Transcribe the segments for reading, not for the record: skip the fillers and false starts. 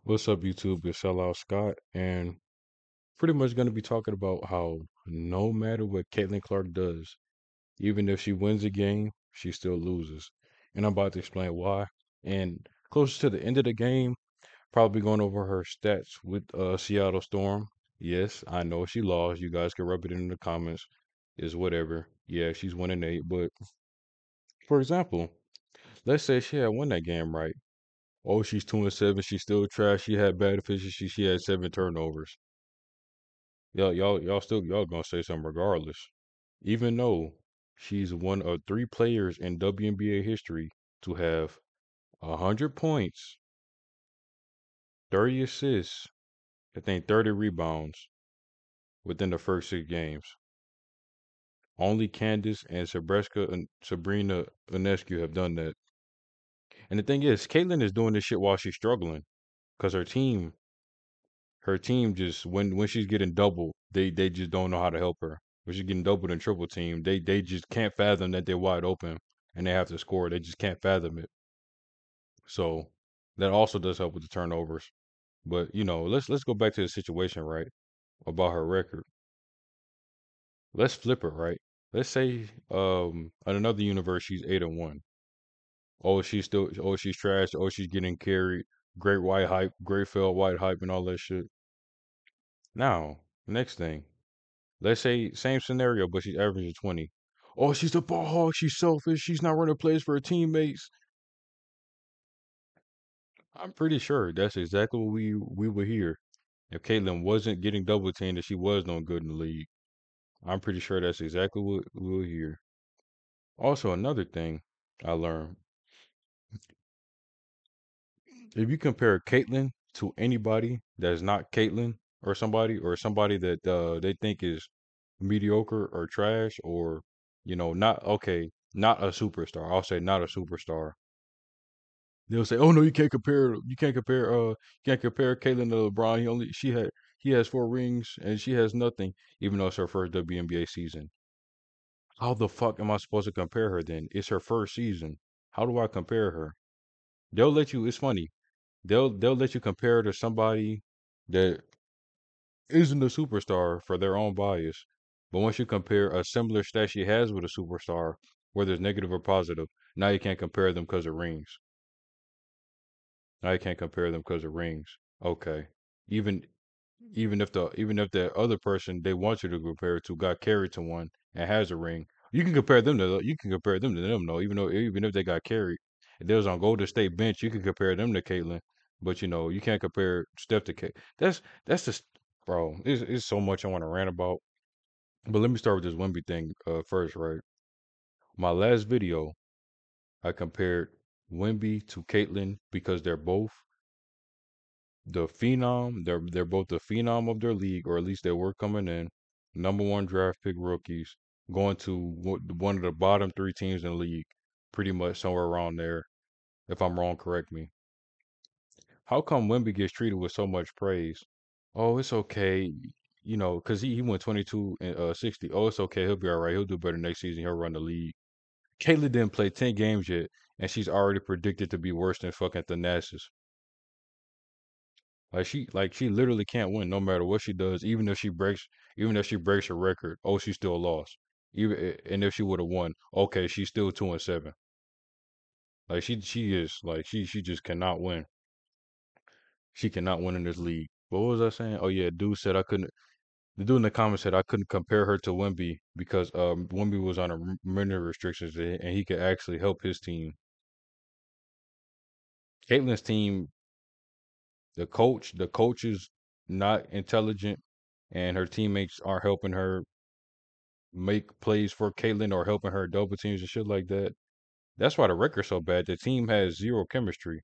What's up, YouTube? It's Sellout Scott, and pretty much going to be talking about how no matter what Caitlin Clark does, even if she wins a game, she still loses. And I'm about to explain why. And closer to the end of the game, probably going over her stats with Seattle Storm. Yes, I know she lost. You guys can rub it in the comments. Is whatever. Yeah, she's 1-8. But for example, let's say she had won that game, right? Oh, she's 2-7. She's still trash. She had bad efficiency. She had 7 turnovers. Y'all gonna say something regardless. Even though she's one of 3 players in WNBA history to have 100 points, 30 assists, I think 30 rebounds within the first 6 games. Only Candace and Sabrina Ionescu have done that. And the thing is, Caitlyn is doing this shit while she's struggling. Because her team just when she's getting double, they just don't know how to help her. When she's getting doubled and triple team, they just can't fathom that they're wide open and they have to score. They just can't fathom it. So that also does help with the turnovers. But let's go back to the situation, right? About her record. Let's flip it, right? Let's say in another universe she's 8-1. She's trash. Oh, she's getting carried. Great white hype, great fell white hype and all that shit. Now, next thing. Let's say same scenario, but she's averaging 20. Oh, she's a ball hog. She's selfish. She's not running plays for her teammates. I'm pretty sure that's exactly what we would hear if Caitlyn wasn't getting double teamed and she was no good in the league. I'm pretty sure that's exactly what we'll hear. Also, another thing I learned: if you compare Caitlyn to anybody that's not Caitlyn, or somebody that they think is mediocre or trash, or not okay, not a superstar. I'll say not a superstar. They'll say, "Oh no, you can't compare Caitlyn to LeBron. He has 4 rings and she has nothing, even though it's her first WNBA season." How the fuck am I supposed to compare her then? It's her first season. How do I compare her? They'll let you. It's funny. They'll let you compare her to somebody that isn't a superstar for their own bias. But once you compare a similar stat she has with a superstar, whether it's negative or positive, now you can't compare them because of rings. Now you can't compare them because of rings. Okay. Even even if the other person they want you to compare to got carried to one and has a ring, you can compare them to them though, even if they got carried. If they was on Golden State bench, you can compare them to Caitlyn. But you can't compare Steph to Kate. That's just bro, it's so much I want to rant about. But let me start with this Wemby thing first, right? My last video, I compared Wemby to Caitlyn because they're both the phenom. They're both the phenom of their league, or at least they were coming in. #1 draft pick rookies, going to one of the bottom 3 teams in the league, pretty much somewhere around there. If I'm wrong, correct me. How come Wemby gets treated with so much praise? Oh, it's okay, because he went 22 and 60. Oh, it's okay. He'll be all right. He'll do better next season. He'll run the league. Kayla didn't play 10 games yet, and she's already predicted to be worse than fucking Thanasis. Like she literally can't win no matter what she does, even if she breaks her record. Oh, she still lost. And if she would have won, okay, she's still 2-7. Like she just cannot win. She cannot win in this league. What was I saying? Oh yeah, dude said I couldn't. The dude in the comments said I couldn't compare her to Wemby because Wemby was on a minute restrictions and he could actually help his team. Caitlin's team, the coach is not intelligent, and her teammates aren't helping her make plays for Caitlyn or helping her double teams and shit like that. That's why the record's so bad. The team has zero chemistry.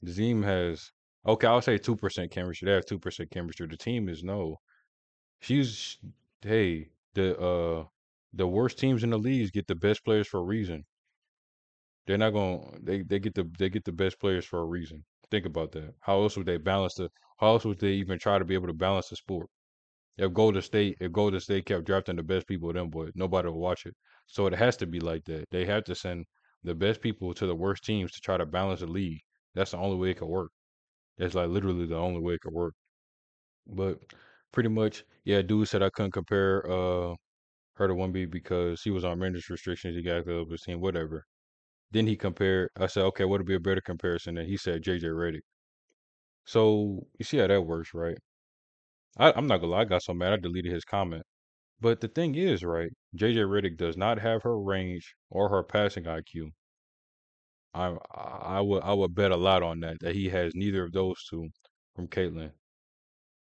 The team has okay, I'll say 2% chemistry. They have 2% chemistry. The team is no. She's hey, the worst teams in the leagues get the best players for a reason. They're not going they get the best players for a reason. Think about that. How else would they even try to be able to balance the sport? If Golden State kept drafting the best people, then boy, nobody will watch it. So it has to be like that. They have to send the best people to the worst teams to try to balance the league. That's the only way it could work. That's like literally the only way it could work. But pretty much, yeah, dude said I couldn't compare her to one B because he was on minutes restrictions. He got the other team, whatever. Then he compared. I said, okay, what would be a better comparison? And he said JJ Redick. So you see how that works, right? I'm not gonna lie, I got so mad I deleted his comment. But the thing is, right, JJ Redick does not have her range or her passing IQ. I would bet a lot on that he has neither of those two from Caitlyn.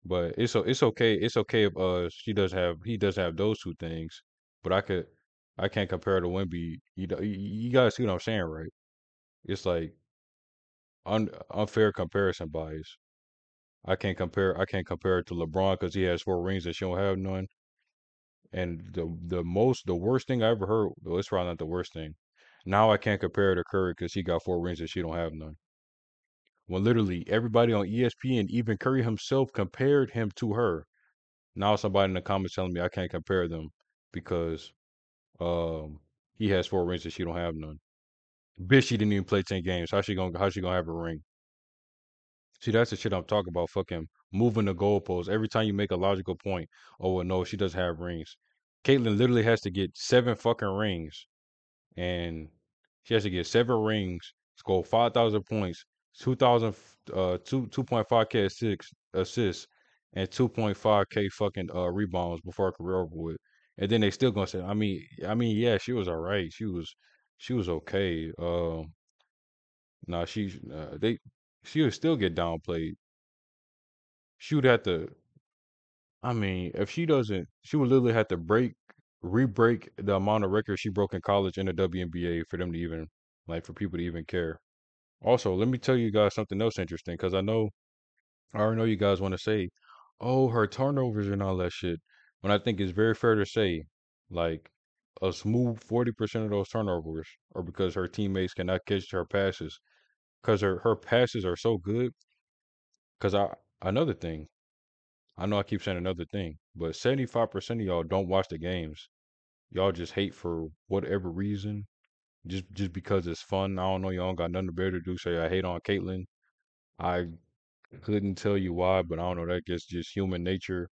But it's okay. It's okay if she does have he does have those two things. But I can't compare to Wimby. You guys see what I'm saying, right? It's like unfair comparison bias. I can't compare it to LeBron because he has four rings and she don't have none. And the worst thing I ever heard, well, it's probably not the worst thing. Now I can't compare it to Curry because he got four rings and she don't have none. When literally everybody on ESPN, even Curry himself, compared him to her. Now somebody in the comments telling me I can't compare them because um he has four rings and she don't have none. Bitch, she didn't even play 10 games. How she gonna have a ring? See, that's the shit I'm talking about. Fucking moving the goalposts every time you make a logical point. Oh well, no, she doesn't have rings. Caitlyn literally has to get seven fucking rings, and she has to get seven rings, score 5,000 points, 2,000, 2.5K assists, and 2.5K fucking rebounds before her career over with. And then they still gonna say, yeah, she was all right. She was okay. Nah, she would still get downplayed. She would have to. I mean, if she doesn't, she would literally have to re-break the amount of records she broke in college in the WNBA for them to even, like, for people to even care. Also, let me tell you guys something else interesting because I already know you guys want to say, oh, her turnovers and all that shit. When I think it's very fair to say, like, a smooth 40% of those turnovers are because her teammates cannot catch her passes because her passes are so good. Because another thing, I know I keep saying another thing, but 75% of y'all don't watch the games. Y'all just hate for whatever reason, just because it's fun. I don't know. Y'all don't got nothing better to do. Say I hate on Caitlyn. I couldn't tell you why, but I don't know. That gets just human nature.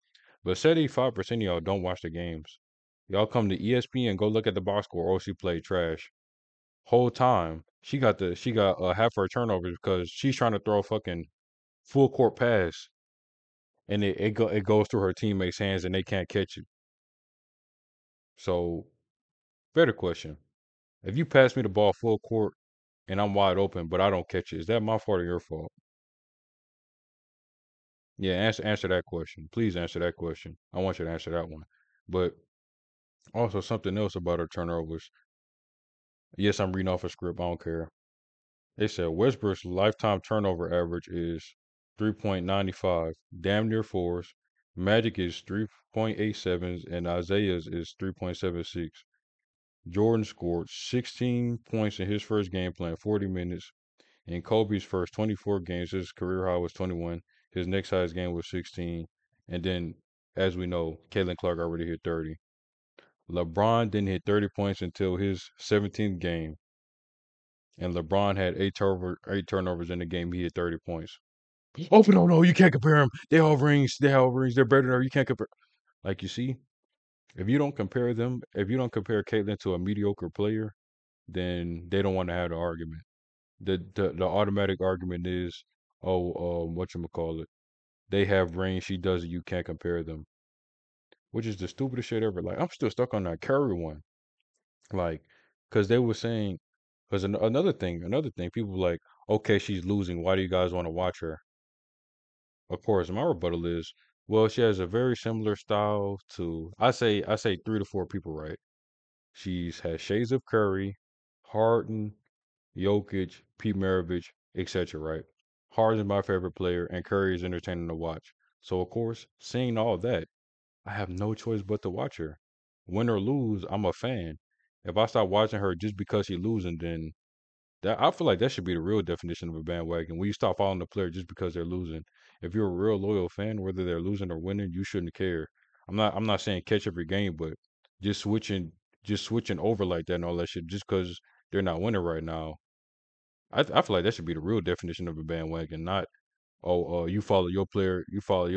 But 75% of y'all don't watch the games. Y'all come to ESPN and go look at the box score. Oh, she played trash. Whole time she got half her turnovers because she's trying to throw a fucking full court pass and it goes through her teammates' hands and they can't catch it. So better question: if you pass me the ball full court and I'm wide open, but I don't catch it, is that my fault or your fault? Yeah, answer that question. Please answer that question. I want you to answer that one. But also something else about her turnovers. Yes, I'm reading off a script. I don't care. They said Westbrook's lifetime turnover average is 3.95, damn near fours. Magic is 3.87s, and Isaiah's is 3.76. Jordan scored 16 points in his first game playing 40 minutes. In Kobe's first 24 games, his career high was 21. His next highest game was 16. And then, as we know, Caitlin Clark already hit 30. LeBron didn't hit 30 points until his 17th game. And LeBron had eight turnovers in the game. He hit 30 points. Oh, but no, you can't compare them. They all rings. They all rings. They're better than her. You can't compare. Like, you see, if you don't compare them, if you don't compare Caitlin to a mediocre player, then they don't want to have the argument. The automatic argument is, oh, whatchamacallit, they have range, she doesn't, you can't compare them, which is the stupidest shit ever. Like, I'm still stuck on that Curry one, like, because they were saying, because another thing, people were like, okay, she's losing. Why do you guys want to watch her? Of course, my rebuttal is, well, she has a very similar style to, I say three to four people, right? She's has shades of Curry, Harden, Jokic, Pete Maravich, etc. Right? Harden's my favorite player, and Curry is entertaining to watch. So of course, seeing all that, I have no choice but to watch her. Win or lose, I'm a fan. If I start watching her just because she's losing, then that I feel like that should be the real definition of a bandwagon. When you stop following the player just because they're losing. If you're a real loyal fan, whether they're losing or winning, you shouldn't care. I'm not saying catch every game, but just switching just switching over like that and all that shit just because they're not winning right now. I feel like that should be the real definition of a bandwagon, not Oh, you follow your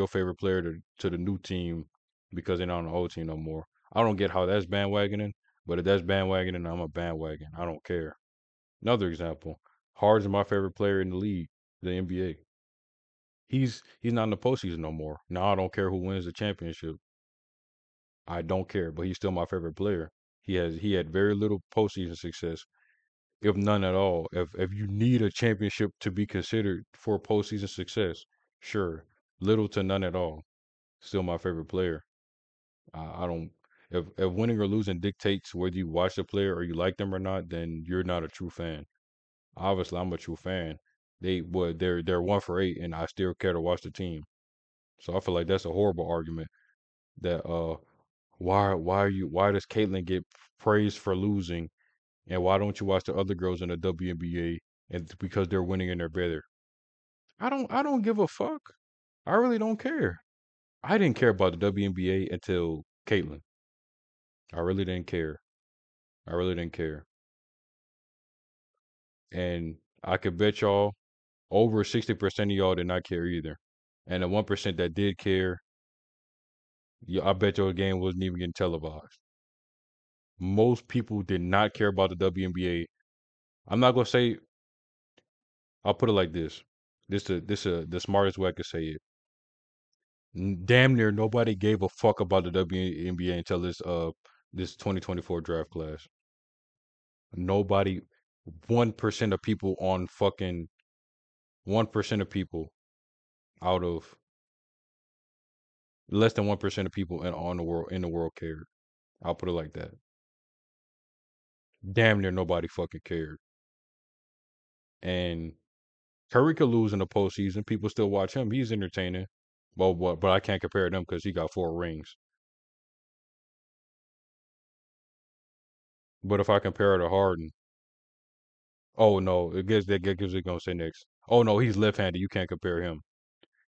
favorite player to the new team because they're not on the old team no more. I don't get how that's bandwagoning, but if that's bandwagoning, I'm a bandwagon. I don't care. Another example, Harden's my favorite player in the league, the NBA. He's not in the postseason no more. Now I don't care who wins the championship. I don't care, but he's still my favorite player. He had very little postseason success, if none at all. If you need a championship to be considered for postseason success, sure, little to none at all. Still my favorite player. I don't. If winning or losing dictates whether you watch the player or you like them or not, then you're not a true fan. Obviously, I'm a true fan. They're 1 for 8, and I still care to watch the team. So I feel like that's a horrible argument. That why does Caitlyn get praised for losing, and why don't you watch the other girls in the WNBA and it's because they're winning and they're better? I don't give a fuck. I really don't care. I didn't care about the WNBA until Caitlyn. I really didn't care. I really didn't care. And I could bet y'all over 60% of y'all did not care either. And the 1% that did care, I bet your game wasn't even getting televised. Most people did not care about the WNBA. I'm not gonna say. I'll put it like this. The smartest way I could say it. Damn near nobody gave a fuck about the WNBA until this 2024 draft class. Nobody. 1% of people on fucking 1% of people out of less than 1% of people in the world cared. I'll put it like that. Damn near nobody fucking cared. And Curry could lose in the postseason. People still watch him. He's entertaining. Well, but I can't compare them because he got 4 rings. But if I compare it to Harden, oh no, that gives it gonna say next. Oh no, he's left-handed. You can't compare him.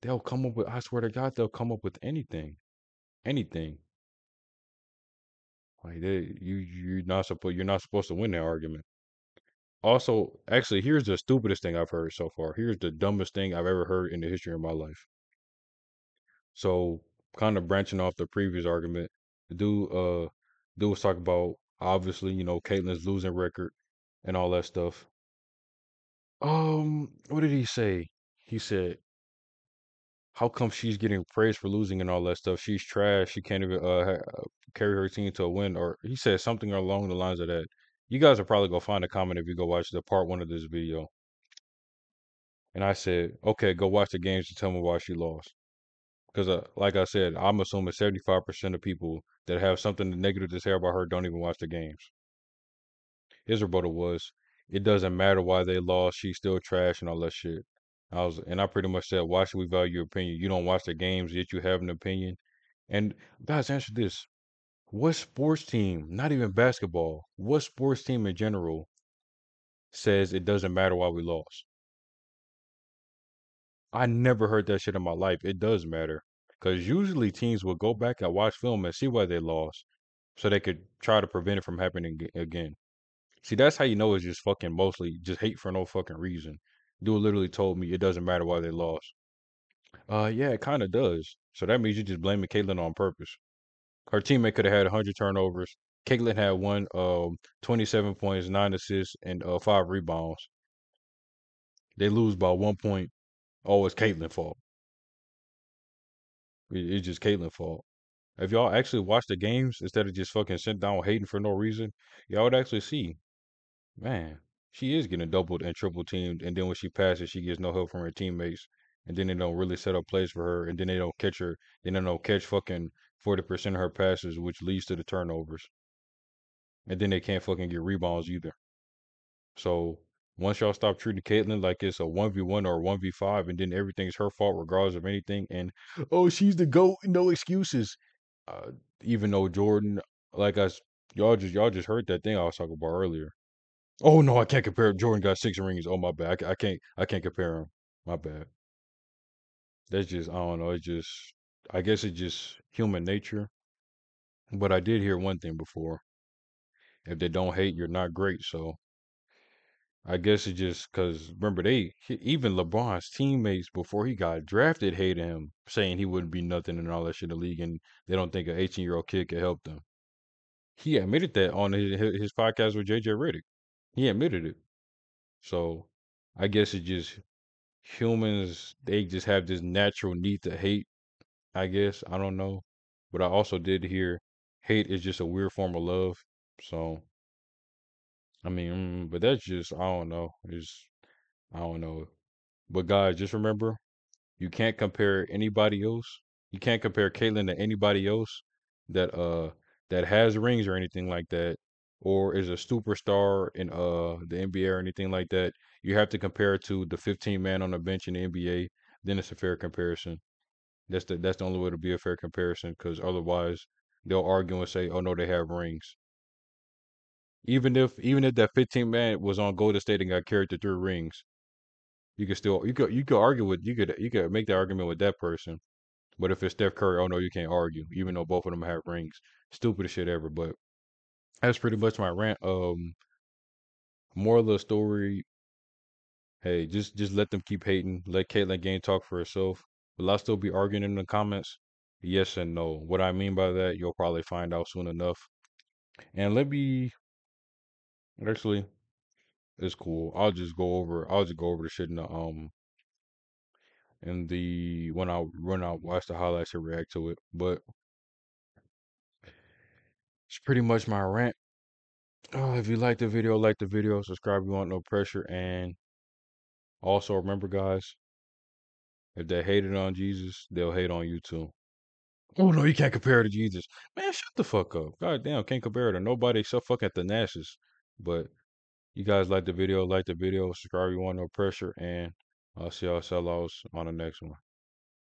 They'll come up with. I swear to God, they'll come up with anything, anything. Like you're not supposed to win that argument. Also, actually, here's the stupidest thing I've heard so far. Here's the dumbest thing I've ever heard in the history of my life. So, kind of branching off the previous argument, the dude was talking about obviously, Caitlyn's losing record and all that stuff. What did he say? He said, "How come she's getting praised for losing and all that stuff? She's trash. She can't even carry her team to a win." Or he said something along the lines of that. You guys will probably go find a comment if you go watch the part 1 of this video. And I said, "Okay, go watch the games to tell me why she lost." Because, like I said, I'm assuming 75% of people that have something negative to say about her don't even watch the games. His rebuttal was, "It doesn't matter why they lost. She's still trash and all that shit." And I pretty much said, "Why should we value your opinion? You don't watch the games, yet you have an opinion." And guys, answer this: what sports team, not even basketball, what sports team in general says it doesn't matter why we lost? I never heard that shit in my life. It does matter. Because usually teams will go back and watch film and see why they lost so they could try to prevent it from happening again. See, that's how you know it's just fucking mostly just hate for no fucking reason. Dude literally told me it doesn't matter why they lost. Yeah, it kind of does. So that means you're just blaming Caitlyn on purpose. Her teammate could have had 100 turnovers. Caitlyn had 27 points, 9 assists, and 5 rebounds. They lose by 1 point. Oh, it's Caitlyn's fault. It's just Caitlyn's fault. If y'all actually watch the games instead of just fucking sitting down hating for no reason, y'all would actually see, man, she is getting doubled and triple teamed, and then when she passes, she gets no help from her teammates, and then they don't really set up plays for her, and then they don't catch her, then they don't catch fucking 40% of her passes, which leads to the turnovers, and then they can't fucking get rebounds either. So once y'all stop treating Caitlyn like it's a 1v1 or a 1v5, and then everything's her fault regardless of anything, and oh, she's the GOAT, no excuses. Uh, Even though Jordan, like y'all just heard that thing I was talking about earlier. Oh no, I can't compare. Jordan got 6 rings. Oh my bad. I can't compare him. My bad. That's just I don't know. It's just I guess it's just human nature. But I did hear one thing before. If they don't hate, you're not great. So I guess it just because remember even LeBron's teammates before he got drafted hated him, saying he wouldn't be nothing and all that shit in the league, and they don't think an 18-year-old kid could help them. He admitted that on his podcast with JJ Redick. He admitted it. So I guess it just humans they just have this natural need to hate. I guess I don't know, but I also did hear hate is just a weird form of love. So I mean, but that's just I don't know. It's I don't know. But guys, just remember you can't compare anybody else. You can't compare Caitlyn to anybody else that that has rings or anything like that, or is a superstar in the NBA or anything like that. You have to compare it to the 15 man on the bench in the NBA. Then it's a fair comparison. That's the only way to be a fair comparison because otherwise they'll argue and say, "Oh no, they have rings." Even if that 15 man was on Golden State and got carried to 3 rings, you could argue with you could make that argument with that person. But if it's Steph Curry, oh no, you can't argue, even though both of them have rings. Stupidest shit ever. But that's pretty much my rant. Moral of the story, hey, just let them keep hating. Let Caitlyn Gain talk for herself. Will I still be arguing in the comments? Yes and no. What I mean by that, you'll probably find out soon enough. And let me actually, it's cool. I'll just go over the shit in the when I watch the highlights and react to it. But it's pretty much my rant. Oh, if you like the video, subscribe. You want no pressure, and also remember, guys, if they hated on Jesus, they'll hate on you too. Oh no, you can't compare it to Jesus, man. Shut the fuck up. God damn, can't compare it to nobody except fucking Thanasis. But you guys like the video, subscribe. You want no pressure, and I'll see y'all sellouts on the next one.